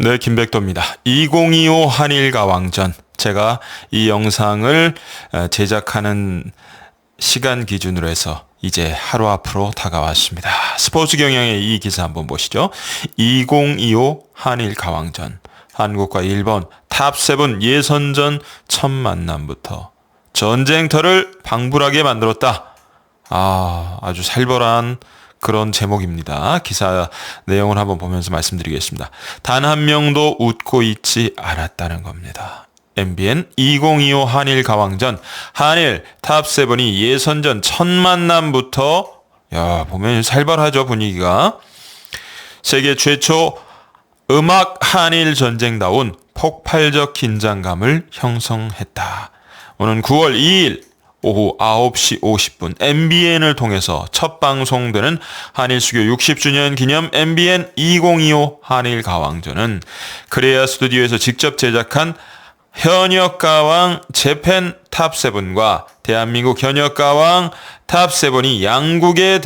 네, 김백도입니다. 2025 한일가왕전. 제가 이 영상을 제작하는 시간 기준으로 해서 이제 하루 앞으로 다가왔습니다. 스포츠 경향의 이 기사 한번 보시죠. 2025 한일가왕전. 한국과 일본 탑7 예선전 첫 만남부터 전쟁터를 방불하게 만들었다. 아주 살벌한 그런 제목입니다. 기사 내용을 한번 보면서 말씀드리겠습니다. 단 한 명도 웃고 있지 않았다는 겁니다. MBN 2025 한일 가왕전, 한일 탑7이 예선전 첫 만남부터 보면 살벌하죠, 분위기가. 세계 최초 음악 한일 전쟁다운 폭발적 긴장감을 형성했다. 오는 9월 2일 오후 9시 50분 MBN을 통해서 첫 방송되는 한일수교 60주년 기념 MBN 2025 한일 가왕전은 코리아 스튜디오에서 직접 제작한 현역가왕 재팬 탑7과 대한민국 현역가왕 탑7이 양국을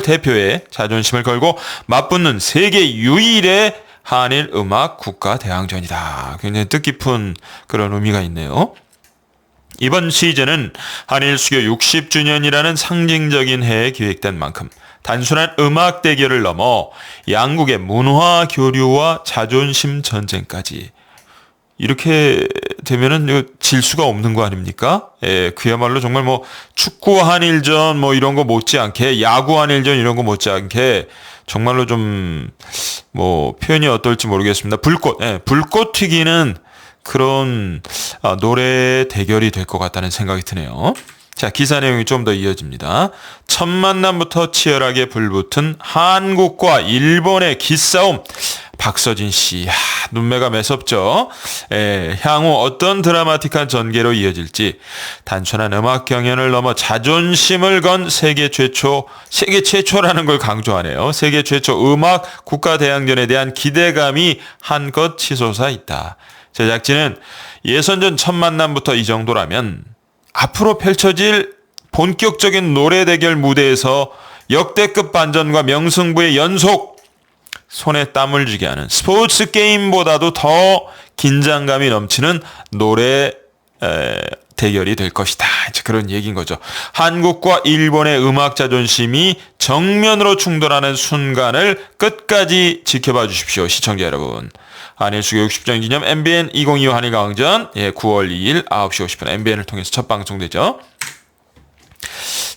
대표해 자존심을 걸고 맞붙는 세계 유일의 한일 음악 국가 대항전이다. 굉장히 뜻깊은 그런 의미가 있네요. 이번 시즌은 한일 수교 60주년이라는 상징적인 해에 기획된 만큼 단순한 음악 대결을 넘어 양국의 문화 교류와 자존심 전쟁까지, 이렇게 되면은 질 수가 없는 거 아닙니까? 그야말로 정말 축구 한일전 이런 거 못지않게, 야구 한일전 이런 거 못지않게 정말로 좀 표현이 어떨지 모르겠습니다. 불꽃 튀기는 그런 노래 대결이 될 것 같다는 생각이 드네요. 자, 기사 내용이 좀 더 이어집니다. 첫 만남부터 치열하게 불붙은 한국과 일본의 기싸움. 박서진 씨, 눈매가 매섭죠. 향후 어떤 드라마틱한 전개로 이어질지, 단순한 음악 경연을 넘어 자존심을 건 세계 최초라는 걸 강조하네요. 세계 최초 음악 국가대항전에 대한 기대감이 한껏 치솟아 있다. 제작진은 예선전 첫 만남부터 이 정도라면 앞으로 펼쳐질 본격적인 노래 대결 무대에서 역대급 반전과 명승부의 연속, 손에 땀을 쥐게 하는 스포츠 게임보다도 더 긴장감이 넘치는 노래 대결이 될 것이다. 이제 그런 얘기인 거죠. 한국과 일본의 음악 자존심이 정면으로 충돌하는 순간을 끝까지 지켜봐 주십시오. 시청자 여러분. 한일수교 60주년 기념 MBN 2025 한일가왕전 9월 2일 9시 50분 MBN을 통해서 첫 방송되죠.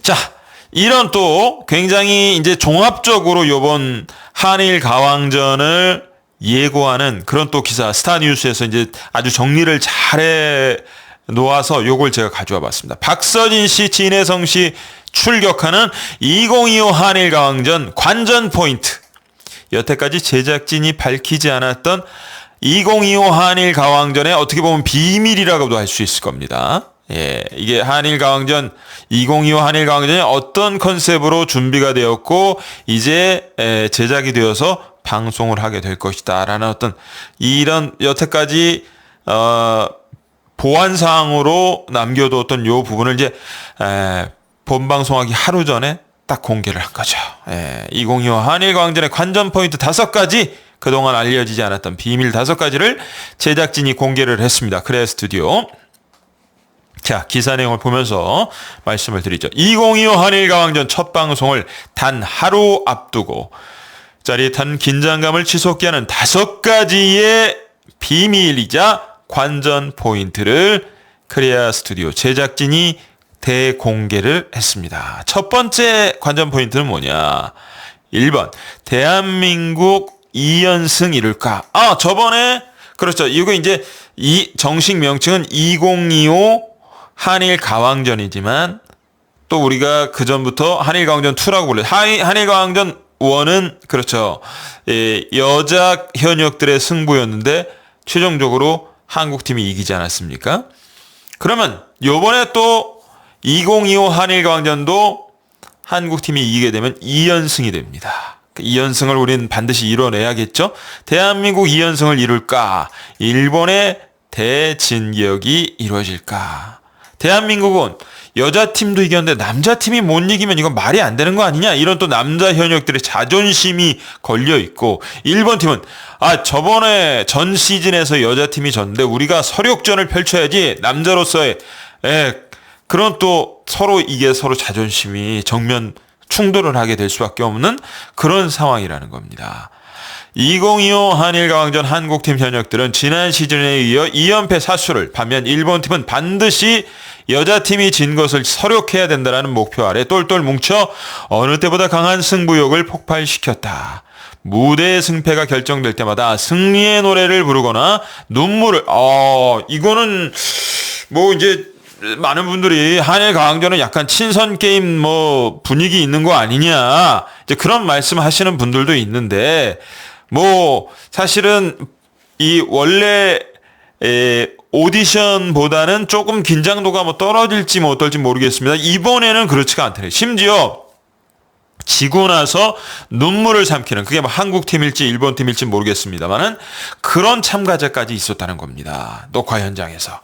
자, 이런 또 굉장히 이제 종합적으로 요번 한일가왕전을 예고하는 그런 또 기사, 스타뉴스에서 이제 아주 정리를 잘해 놓아서 요걸 제가 가져와 봤습니다. 박서진 씨, 진혜성 씨 출격하는 2025 한일가왕전 관전 포인트. 여태까지 제작진이 밝히지 않았던 2025 한일가왕전의 어떻게 보면 비밀이라고도 할 수 있을 겁니다. 이게 2025 한일가왕전이 어떤 컨셉으로 준비가 되었고 이제 제작이 되어서 방송을 하게 될 것이다 라는 어떤 이런 여태까지 보안사항으로 남겨두었던 요 부분을 이제 본방송하기 하루 전에 딱 공개를 한 거죠. 2025 한일가왕전의 관전 포인트 5가지, 그동안 알려지지 않았던 비밀 5가지를 제작진이 공개를 했습니다. 코리아 스튜디오. 자, 기사 내용을 보면서 말씀을 드리죠. 2025 한일가왕전 첫 방송을 단 하루 앞두고 짜릿한 긴장감을 치솟게 하는 5가지의 비밀이자 관전 포인트를 코리아 스튜디오 제작진이 대공개를 했습니다. 첫 번째 관전 포인트는 뭐냐? 1번, 대한민국 2연승 이룰까? 저번에, 그렇죠. 이거 이제 이 정식 명칭은 2025 한일가왕전이지만 또 우리가 그전부터 한일가왕전 2라고 불러요. 한일가왕전 1은 그렇죠. 여자 현역들의 승부였는데 최종적으로 한국팀이 이기지 않았습니까? 그러면 요번에 또 2025 한일가왕전도 한국팀이 이기게 되면 2연승이 됩니다. 2연승을 우리는 반드시 이뤄내야겠죠? 대한민국 2연승을 이룰까? 일본의 대진격이 이루어질까? 대한민국은 여자팀도 이겼는데 남자팀이 못 이기면 이건 말이 안 되는 거 아니냐, 이런 또 남자 현역들의 자존심이 걸려 있고, 일본 팀은 저번에 전 시즌에서 여자팀이 졌는데 우리가 서력전을 펼쳐야지, 남자로서의 그런 또 서로 이게 서로 자존심이 정면 충돌을 하게 될 수밖에 없는 그런 상황이라는 겁니다. 2025 한일 가왕전 한국팀 현역들은 지난 시즌에 이어 2연패 사수를, 반면 일본팀은 반드시 여자팀이 진 것을 서력해야 된다는 목표 아래 똘똘 뭉쳐 어느 때보다 강한 승부욕을 폭발시켰다. 무대의 승패가 결정될 때마다 승리의 노래를 부르거나 눈물을, 이거는 뭐 이제 많은 분들이 한일 가왕전은 약간 친선 게임 뭐 분위기 있는 거 아니냐, 이제 그런 말씀 하시는 분들도 있는데, 뭐 사실은 이 원래 오디션보다는 조금 긴장도가 뭐 떨어질지 뭐 어떨지 모르겠습니다. 이번에는 그렇지가 않더래요. 심지어 지고 나서 눈물을 삼키는, 그게 뭐 한국 팀일지 일본 팀일지 모르겠습니다만은 그런 참가자까지 있었다는 겁니다. 녹화 현장에서.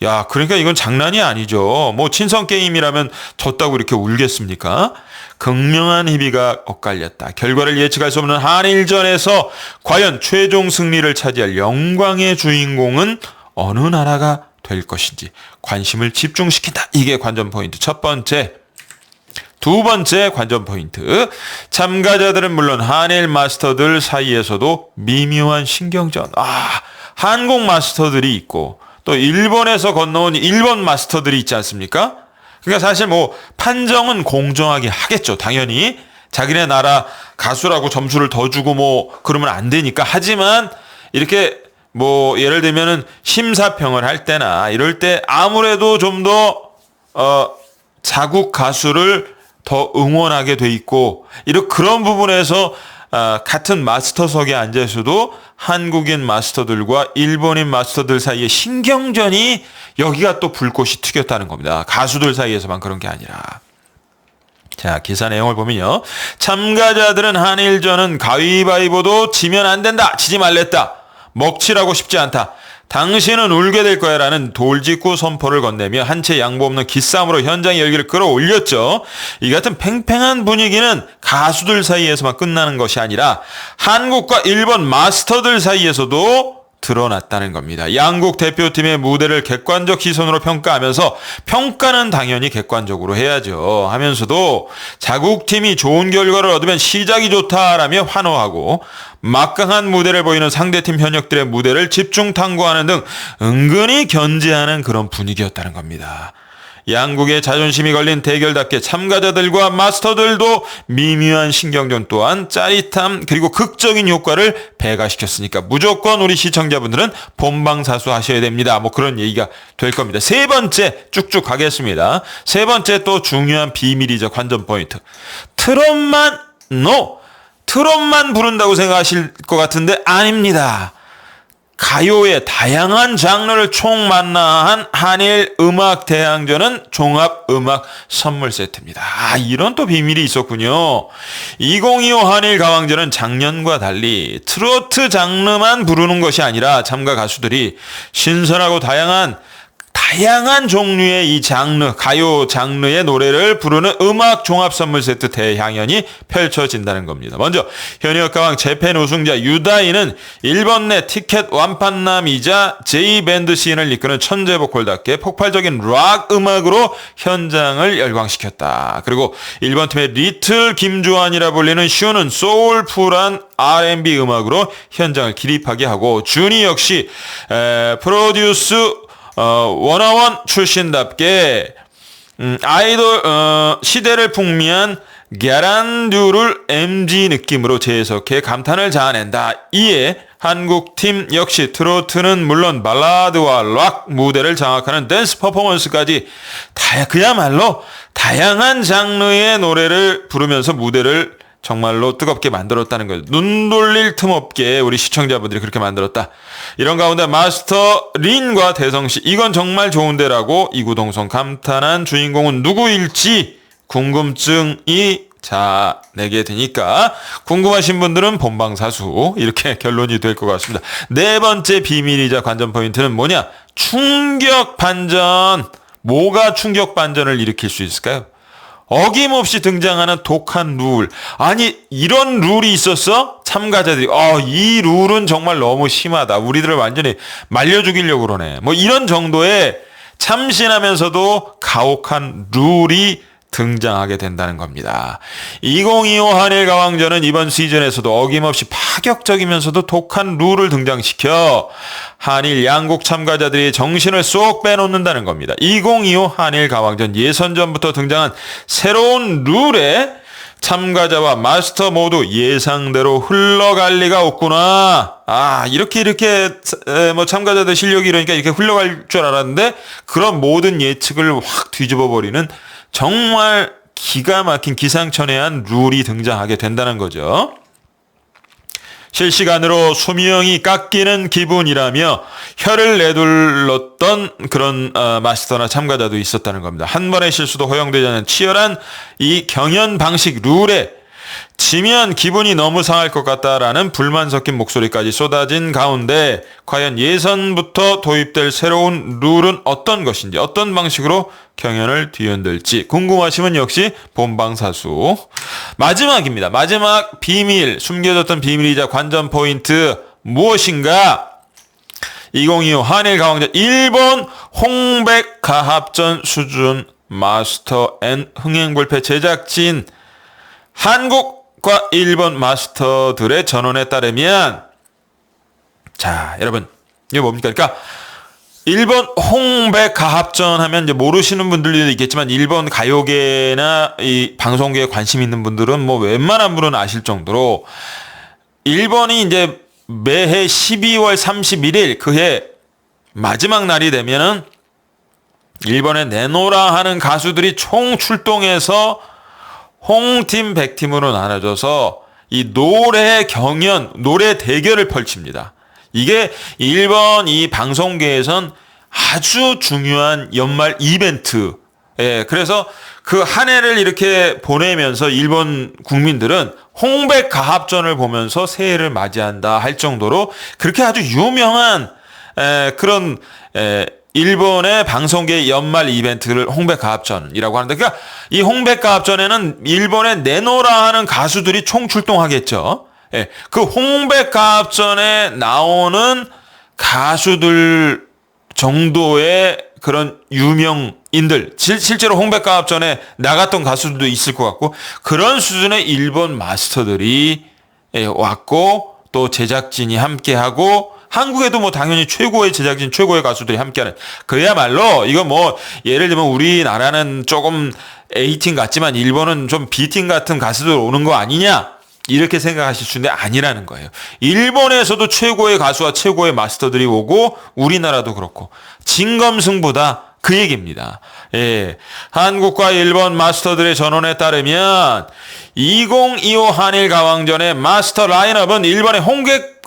야, 그러니까 이건 장난이 아니죠. 뭐 친선 게임이라면 졌다고 이렇게 울겠습니까? 극명한 희비가 엇갈렸다. 결과를 예측할 수 없는 한일전에서 과연 최종 승리를 차지할 영광의 주인공은 어느 나라가 될 것인지 관심을 집중시킨다. 이게 관전 포인트 첫 번째. 두 번째 관전 포인트. 참가자들은 물론 한일 마스터들 사이에서도 미묘한 신경전. 한국 마스터들이 있고 또 일본에서 건너온 일본 마스터들이 있지 않습니까? 그러니까 사실 뭐 판정은 공정하게 하겠죠. 당연히 자기네 나라 가수라고 점수를 더 주고 뭐 그러면 안 되니까. 하지만 이렇게 뭐 예를 들면은 심사평을 할 때나 이럴 때 아무래도 좀 더 자국 가수를 더 응원하게 돼 있고, 이런 그런 부분에서 같은 마스터석에 앉아 있어도 한국인 마스터들과 일본인 마스터들 사이의 신경전이, 여기가 또 불꽃이 튀겼다는 겁니다. 가수들 사이에서만 그런 게 아니라. 자, 기사 내용을 보면요. 참가자들은 한일전은 가위바위보도 지면 안 된다. 지지 말랬다. 먹칠하고 싶지 않다. 당신은 울게 될 거야 라는 돌직구 선포를 건네며 한 채 양보 없는 기싸움으로 현장의 열기를 끌어올렸죠. 이 같은 팽팽한 분위기는 가수들 사이에서만 끝나는 것이 아니라 한국과 일본 마스터들 사이에서도 드러났다는 겁니다. 양국 대표팀의 무대를 객관적 시선으로 평가하면서, 평가는 당연히 객관적으로 해야죠 하면서도 자국팀이 좋은 결과를 얻으면 시작이 좋다라며 환호하고, 막강한 무대를 보이는 상대팀 현역들의 무대를 집중 탐구하는 등 은근히 견제하는 그런 분위기였다는 겁니다. 양국의 자존심이 걸린 대결답게 참가자들과 마스터들도 미묘한 신경전 또한 짜릿함 그리고 극적인 효과를 배가시켰으니까 무조건 우리 시청자분들은 본방사수 하셔야 됩니다. 뭐 그런 얘기가 될 겁니다. 세 번째 쭉쭉 가겠습니다. 세 번째 또 중요한 비밀이자 관전 포인트. 트롯만 트롯만 부른다고 생각하실 것 같은데 아닙니다. 가요의 다양한 장르를 총망라한 한일 음악 대항전은 종합 음악 선물 세트입니다. 이런 또 비밀이 있었군요. 2025 한일 가왕전은 작년과 달리 트로트 장르만 부르는 것이 아니라 참가 가수들이 신선하고 다양한 종류의 이 장르, 가요 장르의 노래를 부르는 음악 종합 선물 세트 대향연이 펼쳐진다는 겁니다. 먼저 현역 가왕 재팬 우승자 유다이는 일본 내 티켓 완판남이자 J밴드 씬을 이끄는 천재 보컬답게 폭발적인 락 음악으로 현장을 열광시켰다. 그리고 일본 팀의 리틀 김주환이라 불리는 슈는 소울풀한 R&B 음악으로 현장을 기립하게 하고, 준이 역시 프로듀스 원어원 출신답게 아이돌 시대를 풍미한 게란듀를 MG 느낌으로 재해석해 감탄을 자아낸다. 이에 한국팀 역시 트로트는 물론 발라드와 락 무대를 장악하는 댄스 퍼포먼스까지 그야말로 다양한 장르의 노래를 부르면서 무대를 정말로 뜨겁게 만들었다는 거예요. 눈 돌릴 틈 없게 우리 시청자분들이 그렇게 만들었다. 이런 가운데 마스터 린과 대성씨, 이건 정말 좋은데라고 이구동성 감탄한 주인공은 누구일지 궁금증이 내게 되니까 궁금하신 분들은 본방사수, 이렇게 결론이 될 것 같습니다. 네 번째 비밀이자 관전 포인트는 뭐냐? 충격 반전. 뭐가 충격 반전을 일으킬 수 있을까요? 어김없이 등장하는 독한 룰. 아니, 이런 룰이 있었어? 참가자들이, 이 룰은 정말 너무 심하다. 우리들을 완전히 말려 죽이려고 그러네. 뭐 이런 정도의 참신하면서도 가혹한 룰이 등장하게 된다는 겁니다. 2025 한일 가왕전은 이번 시즌에서도 어김없이 파격적이면서도 독한 룰을 등장시켜 한일 양국 참가자들이 정신을 쏙 빼놓는다는 겁니다. 2025 한일 가왕전 예선전부터 등장한 새로운 룰에 참가자와 마스터 모두 예상대로 흘러갈 리가 없구나. 이렇게 뭐 참가자들 실력이 이러니까 이렇게 흘러갈 줄 알았는데 그런 모든 예측을 확 뒤집어 버리는 정말 기가 막힌 기상천외한 룰이 등장하게 된다는 거죠. 실시간으로 수명이 깎이는 기분이라며 혀를 내둘렀던 그런 마스터나 참가자도 있었다는 겁니다. 한 번의 실수도 허용되지 않는 치열한 이 경연 방식 룰에 지면 기분이 너무 상할 것 같다라는 불만 섞인 목소리까지 쏟아진 가운데 과연 예선부터 도입될 새로운 룰은 어떤 것인지 어떤 방식으로 경연을 뒤흔들지 궁금하시면 역시 본방사수. 마지막입니다. 마지막 비밀, 숨겨졌던 비밀이자 관전 포인트 무엇인가? 2025 한일 가왕전 일본 홍백 가합전 수준 마스터 앤 흥행불패 제작진 한국과 일본 마스터들의 전언에 따르면, 자, 여러분, 이게 뭡니까? 그러니까, 일본 홍백 가합전 하면 이제 모르시는 분들도 있겠지만, 일본 가요계나 이 방송계에 관심 있는 분들은 뭐 웬만한 분은 아실 정도로, 일본이 이제 매해 12월 31일, 그해 마지막 날이 되면은, 일본에 내노라 하는 가수들이 총 출동해서 홍팀, 백팀으로 나눠져서 이 노래 경연, 노래 대결을 펼칩니다. 이게 일본 이 방송계에선 아주 중요한 연말 이벤트. 그래서 그 한 해를 이렇게 보내면서 일본 국민들은 홍백 가합전을 보면서 새해를 맞이한다 할 정도로 그렇게 아주 유명한 그런 일본의 방송계 연말 이벤트를 홍백가합전이라고 하는데, 그러니까 이 홍백가합전에는 일본에 내노라 하는 가수들이 총 출동하겠죠. 그 홍백가합전에 나오는 가수들 정도의 그런 유명인들, 실제로 홍백가합전에 나갔던 가수들도 있을 것 같고, 그런 수준의 일본 마스터들이 왔고, 또 제작진이 함께하고, 한국에도 뭐 당연히 최고의 제작진, 최고의 가수들이 함께하는, 그야말로 이거 뭐 예를 들면 우리나라는 조금 A팀 같지만 일본은 좀 B팀 같은 가수들 오는 거 아니냐 이렇게 생각하실 수 있는데 아니라는 거예요. 일본에서도 최고의 가수와 최고의 마스터들이 오고 우리나라도 그렇고 진검승부다 그 얘기입니다. 한국과 일본 마스터들의 전언에 따르면 2025 한일 가왕전의 마스터 라인업은 일본의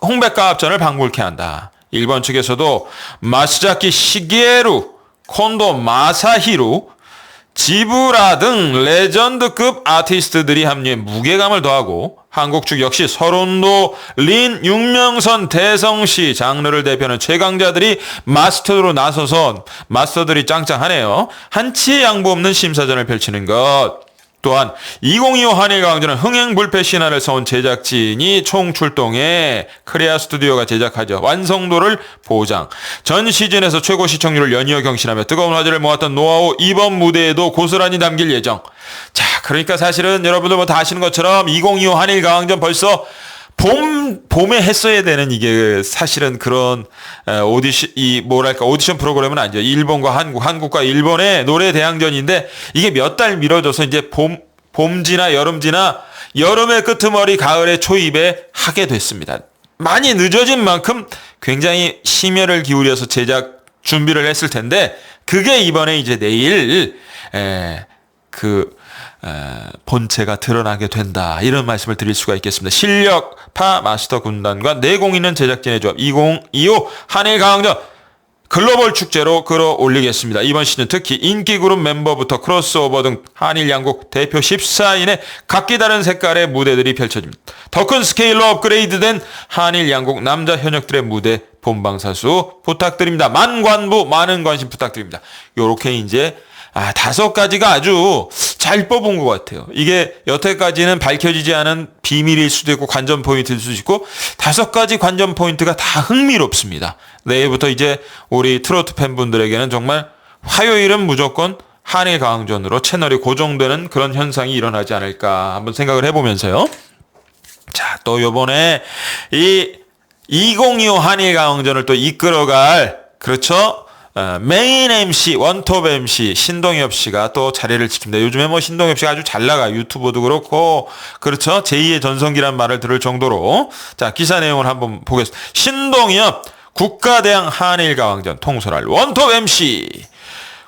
홍백가합전을 방불케 한다. 일본 측에서도 마스자키 시게루, 콘도 마사히루, 지브라 등 레전드급 아티스트들이 합류해 무게감을 더하고, 한국 측 역시 서른도, 린, 윤명선, 대성시 장르를 대표하는 최강자들이 마스터로 나서서 마스터들이 짱짱하네요. 한치의 양보 없는 심사전을 펼치는 것. 또한 2025 한일 가왕전은 흥행불패 신화를 써온 제작진이 총 출동해 크레아 스튜디오가 제작하죠. 완성도를 보장. 전 시즌에서 최고 시청률을 연이어 경신하며 뜨거운 화제를 모았던 노하우 이번 무대에도 고스란히 담길 예정. 자, 그러니까 사실은 여러분들 뭐 다 아시는 것처럼 2025 한일 가왕전 벌써 봄에 했어야 되는, 이게 사실은 그런 오디션 프로그램은 아니죠. 일본과 한국과 일본의 노래 대항전인데 이게 몇 달 미뤄져서 이제 봄지나 여름지나 여름의 끄트머리 가을의 초입에 하게 됐습니다. 많이 늦어진 만큼 굉장히 심혈을 기울여서 제작 준비를 했을 텐데 그게 이번에 이제 내일 본체가 드러나게 된다, 이런 말씀을 드릴 수가 있겠습니다. 실력파 마스터 군단과 내공 있는 제작진의 조합 2025 한일 가왕전 글로벌 축제로 끌어올리겠습니다. 이번 시즌 특히 인기 그룹 멤버부터 크로스오버 등 한일 양국 대표 14인의 각기 다른 색깔의 무대들이 펼쳐집니다. 더 큰 스케일로 업그레이드된 한일 양국 남자 현역들의 무대 본방사수 부탁드립니다. 만관부 많은 관심 부탁드립니다. 요렇게 이제 5가지가 아주 잘 뽑은 것 같아요. 이게 여태까지는 밝혀지지 않은 비밀일 수도 있고 관전 포인트일 수도 있고 5가지 관전 포인트가 다 흥미롭습니다. 내일부터 이제 우리 트로트 팬분들에게는 정말 화요일은 무조건 한일 가왕전으로 채널이 고정되는 그런 현상이 일어나지 않을까 한번 생각을 해보면서요. 자, 또 요번에 이 2025 한일 가왕전을 또 이끌어갈 그렇죠? 메인 MC, 원톱 MC 신동엽 씨가 또 자리를 지킵니다. 요즘에 뭐 신동엽 씨가 아주 잘 나가요. 유튜브도 그렇고 그렇죠. 제2의 전성기란 말을 들을 정도로. 자, 기사 내용을 한번 보겠습니다. 신동엽 국가대항 한일가왕전 통솔할 원톱 MC.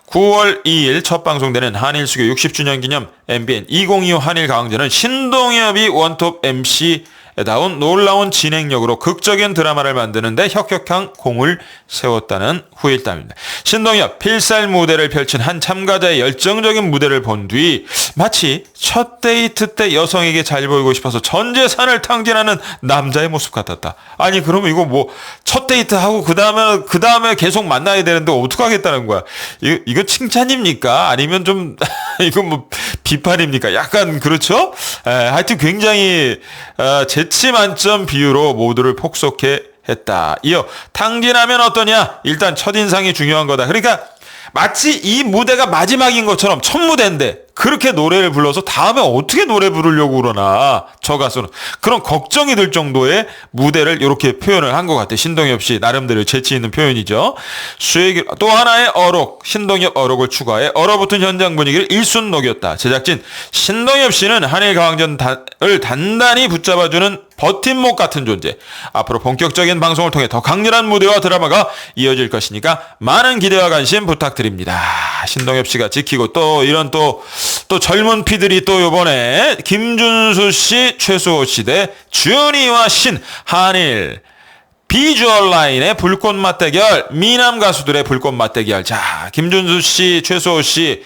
9월 2일 첫 방송되는 한일수교 60주년 기념 MBN 2025 한일가왕전은 신동엽이 원톱 MC다운 놀라운 진행력으로 극적인 드라마를 만드는데 혁혁한 공을 세웠다는 후일담입니다. 신동엽 필살 무대를 펼친 한 참가자의 열정적인 무대를 본 뒤 마치 첫 데이트 때 여성에게 잘 보이고 싶어서 전 재산을 탕진하는 남자의 모습 같았다. 아니 그러면 이거 뭐 첫 데이트 하고 그 다음에 계속 만나야 되는데 어떡하겠다는 거야? 이거 칭찬입니까? 아니면 좀 이거 뭐 비판입니까? 약간 그렇죠? 하여튼 굉장히 재치 만점 비유로 모두를 폭소케 했다. 이어 탕진하면 어떠냐? 일단 첫인상이 중요한 거다. 그러니까 마치 이 무대가 마지막인 것처럼 첫 무대인데 그렇게 노래를 불러서 다음에 어떻게 노래 부르려고 그러나 저 가수는 그런 걱정이 들 정도의 무대를 이렇게 표현을 한 것 같아요. 신동엽 씨 나름대로 재치 있는 표현이죠. 수액이 또 하나의 어록 신동엽 어록을 추가해 얼어붙은 현장 분위기를 일순 녹였다. 제작진 신동엽 씨는 한일 가왕전을 단단히 붙잡아주는 버팀목 같은 존재. 앞으로 본격적인 방송을 통해 더 강렬한 무대와 드라마가 이어질 것이니까 많은 기대와 관심 부탁드립니다. 신동엽 씨가 지키고 또 이런 또 젊은 피들이 또 요번에 김준수 씨, 최수호 씨 대 준이와 신 한일 비주얼 라인의 불꽃 맞대결, 미남 가수들의 불꽃 맞대결. 자, 김준수 씨, 최수호 씨,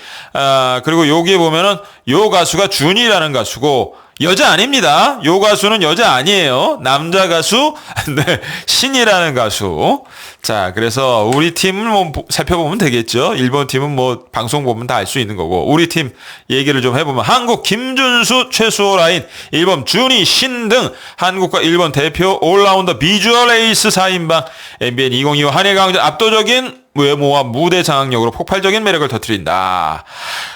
그리고 여기에 보면은 요 가수가 준이라는 가수고, 여자 아닙니다. 요 가수는 여자 아니에요. 남자 가수, 네, 신이라는 가수. 자, 그래서 우리 팀을 뭐 살펴보면 되겠죠. 일본 팀은 뭐 방송 보면 다 알 수 있는 거고, 우리 팀 얘기를 좀 해보면 한국 김준수, 최수호 라인, 일본 준이, 신 등 한국과 일본 대표 올라운더 비주얼 에이스 4인방 MBN 2025 한일강전 압도적인 외모와 무대 장악력으로 폭발적인 매력을 터뜨린다.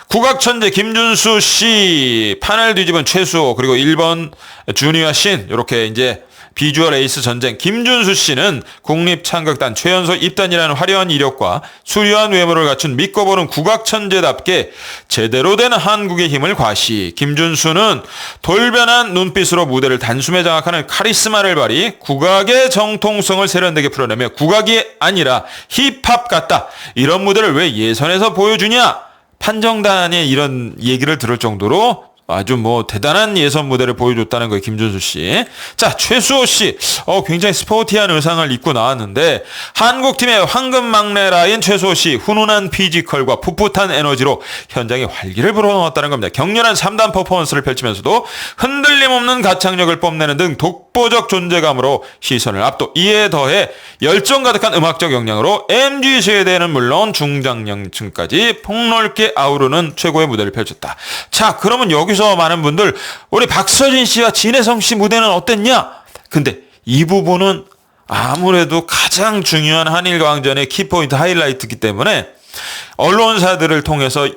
국악천재 김준수 씨, 판을 뒤집은 최수호, 그리고 일본 주니어 신, 이렇게 이제 비주얼 에이스 전쟁. 김준수 씨는 국립창극단 최연소 입단이라는 화려한 이력과 수려한 외모를 갖춘 믿고 보는 국악천재답게 제대로 된 한국의 힘을 과시. 김준수는 돌변한 눈빛으로 무대를 단숨에 장악하는 카리스마를 발휘, 국악의 정통성을 세련되게 풀어내며 국악이 아니라 힙합 같다. 이런 무대를 왜 예선에서 보여주냐? 판정단의 이런 얘기를 들을 정도로 아주 뭐 대단한 예선 무대를 보여줬다는 거예요. 김준수 씨. 자, 최수호 씨. 굉장히 스포티한 의상을 입고 나왔는데 한국팀의 황금 막내 라인 최수호 씨 훈훈한 피지컬과 풋풋한 에너지로 현장에 활기를 불어넣었다는 겁니다. 격렬한 3단 퍼포먼스를 펼치면서도 흔들림 없는 가창력을 뽐내는 등 독보적 존재감으로 시선을 압도. 이에 더해 열정 가득한 음악적 역량으로 MZ세대는 물론 중장년층까지 폭넓게 아우르는 최고의 무대를 펼쳤다. 자, 그러면 여기서 많은 분들 우리 박서진 씨와 진혜성 씨 무대는 어땠냐? 근데 이 부분은 아무래도 가장 중요한 한일가왕전의 키포인트 하이라이트이기 때문에 언론사들을 통해서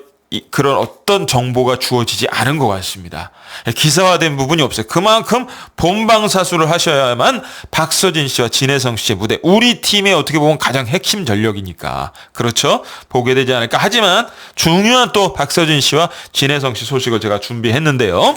그런 어떤 정보가 주어지지 않은 것 같습니다. 기사화된 부분이 없어요. 그만큼 본방사수를 하셔야만 박서진 씨와 진혜성 씨의 무대, 우리 팀의 어떻게 보면 가장 핵심 전력이니까 그렇죠? 보게 되지 않을까. 하지만 중요한 또 박서진 씨와 진혜성 씨 소식을 제가 준비했는데요.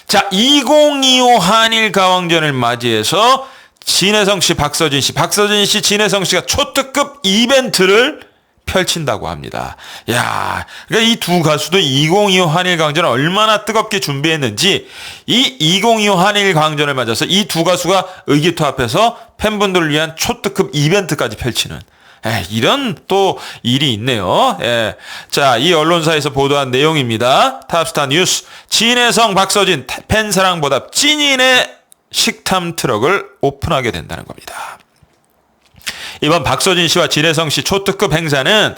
자, 2025 한일 가왕전을 맞이해서 진혜성 씨, 박서진 씨, 진혜성 씨가 초특급 이벤트를 펼친다고 합니다. 야, 그러니까 이 두 가수도 2025 한일강전을 얼마나 뜨겁게 준비했는지 이 2025 한일강전을 맞아서 이 두 가수가 의기투합해서 팬분들을 위한 초특급 이벤트까지 펼치는 이런 또 일이 있네요. 자, 이 언론사에서 보도한 내용입니다. 탑스타 뉴스. 진혜성, 박서진 팬사랑보답 찐인의 식탐 트럭을 오픈하게 된다는 겁니다. 이번 박서진 씨와 진혜성 씨 초특급 행사는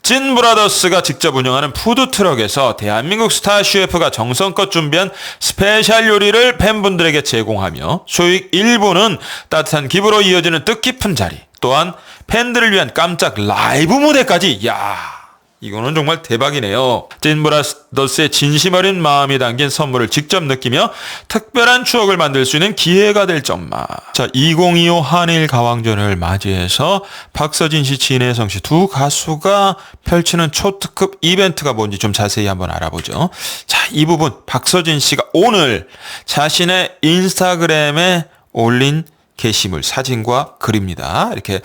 찐브라더스가 직접 운영하는 푸드트럭에서 대한민국 스타 셰프가 정성껏 준비한 스페셜 요리를 팬분들에게 제공하며 수익 일부는 따뜻한 기부로 이어지는 뜻깊은 자리, 또한 팬들을 위한 깜짝 라이브 무대까지. 이거는 정말 대박이네요. 찐브라더스의 진심 어린 마음이 담긴 선물을 직접 느끼며 특별한 추억을 만들 수 있는 기회가 될 점만. 자, 2025 한일 가왕전을 맞이해서 박서진 씨, 진혜성 씨 두 가수가 펼치는 초특급 이벤트가 뭔지 좀 자세히 한번 알아보죠. 자, 이 부분 박서진 씨가 오늘 자신의 인스타그램에 올린 게시물 사진과 글입니다. 이렇게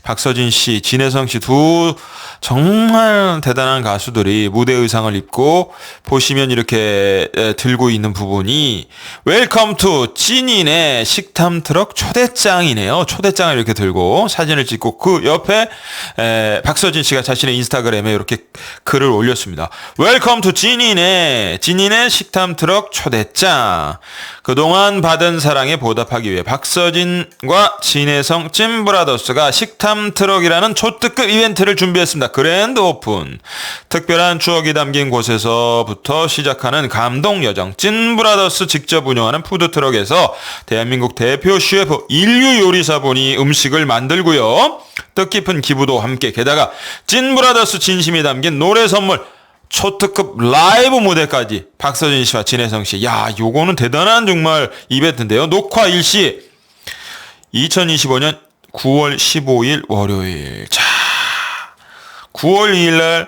박서진 씨, 진혜성 씨 두 정말 대단한 가수들이 무대 의상을 입고 보시면 이렇게 들고 있는 부분이 웰컴 투 찐인의 식탐 트럭 초대장이네요. 초대장을 이렇게 들고 사진을 찍고 그 옆에 박서진 씨가 자신의 인스타그램에 이렇게 글을 올렸습니다. 웰컴 투 찐인의 식탐 트럭 초대장. 그동안 받은 사랑에 보답하기 위해 박서진과 진혜성 찐브라더스가 식탐 트럭이라는 초특급 이벤트를 준비했습니다. 그랜드 오픈. 특별한 추억이 담긴 곳에서부터 시작하는 감동 여정. 찐브라더스 직접 운영하는 푸드트럭에서 대한민국 대표 셰프 인류 요리사분이 음식을 만들고요. 뜻깊은 기부도 함께, 게다가 찐브라더스 진심이 담긴 노래 선물, 초특급 라이브 무대까지. 박서진 씨와 진혜성 씨. 요거는 대단한 정말 이벤트인데요. 녹화 일시 2025년 9월 15일 월요일. 자, 9월 2일 날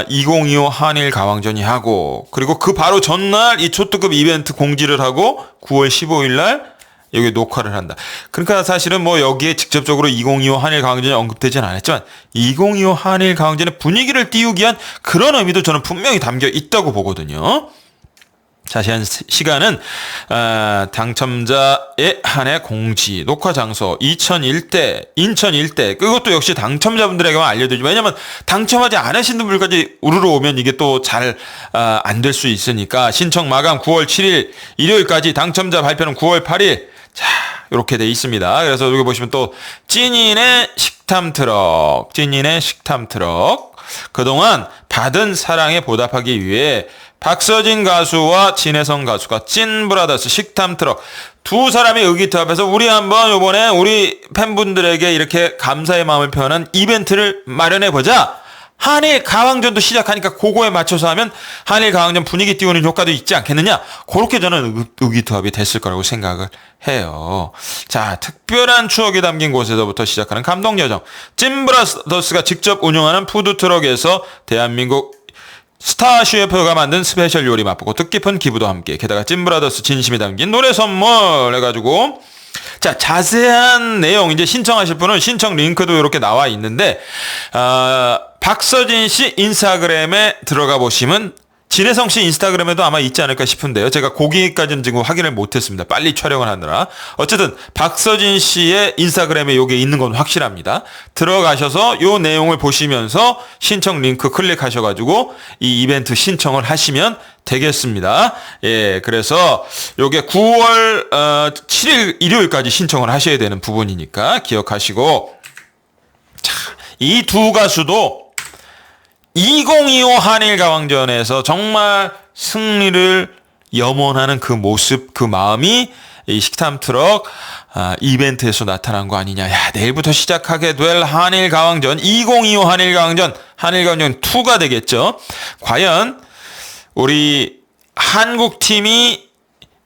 2025 한일 가왕전이 하고, 그리고 그 바로 전날 이 초특급 이벤트 공지를 하고 9월 15일 날 여기 녹화를 한다. 그러니까 사실은 뭐 여기에 직접적으로 2025 한일 가왕전이 언급되진 않았지만 2025 한일 가왕전의 분위기를 띄우기 위한 그런 의미도 저는 분명히 담겨 있다고 보거든요. 자세한 시간은 당첨자의 한해 공지, 녹화 장소 인천 일대, 그것도 역시 당첨자분들에게만 알려드리죠. 왜냐하면 당첨하지 않으신 분들까지 우르르 오면 이게 또 잘 안 될 수 있으니까. 신청 마감 9월 7일 일요일까지, 당첨자 발표는 9월 8일. 자, 이렇게 돼 있습니다. 그래서 여기 보시면 또 찐인의 식탐 트럭. 그동안 받은 사랑에 보답하기 위해 박서진 가수와 진혜성 가수가 찐브라더스 식탐 트럭 두 사람이 의기투합해서 우리 한번 요번에 우리 팬분들에게 이렇게 감사의 마음을 표현한 이벤트를 마련해보자. 한일 가왕전도 시작하니까 그거에 맞춰서 하면 한일 가왕전 분위기 띄우는 효과도 있지 않겠느냐. 그렇게 저는 의기투합이 됐을 거라고 생각을 해요. 자, 특별한 추억이 담긴 곳에서부터 시작하는 감동 여정. 찐브라더스가 직접 운영하는 푸드트럭에서 대한민국 스타 셰프가 만든 스페셜 요리 맛보고 뜻깊은 기부도 함께, 게다가 찐브라더스 진심이 담긴 노래 선물 해가지고. 자, 자세한 내용 이제 신청하실 분은 신청 링크도 이렇게 나와 있는데 박서진 씨 인스타그램에 들어가 보시면 진혜성 씨 인스타그램에도 아마 있지 않을까 싶은데요. 제가 거기까지는 지금 확인을 못했습니다. 빨리 촬영을 하느라. 어쨌든 박서진 씨의 인스타그램에 요게 있는 건 확실합니다. 들어가셔서 요 내용을 보시면서 신청 링크 클릭하셔가지고 이 이벤트 신청을 하시면 되겠습니다. 예, 그래서 요게 9월 7일 일요일까지 신청을 하셔야 되는 부분이니까 기억하시고. 자, 이 두 가수도 2025 한일 가왕전에서 정말 승리를 염원하는 그 모습, 그 마음이 이 식탐 트럭 이벤트에서 나타난 거 아니냐. 내일부터 시작하게 될 한일 가왕전, 2025 한일 가왕전 2가 되겠죠. 과연 우리 한국 팀이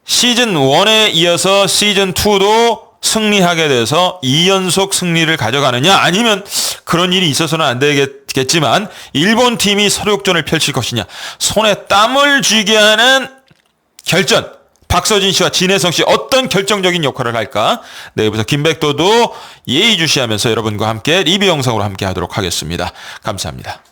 시즌 1에 이어서 시즌 2도 승리하게 돼서 2연속 승리를 가져가느냐, 아니면 그런 일이 있어서는 안 되겠지만 일본 팀이 서력전을 펼칠 것이냐. 손에 땀을 쥐게 하는 결전. 박서진 씨와 진혜성 씨 어떤 결정적인 역할을 할까? 내일부터 김백도도 예의주시하면서 여러분과 함께 리뷰 영상으로 함께 하도록 하겠습니다. 감사합니다.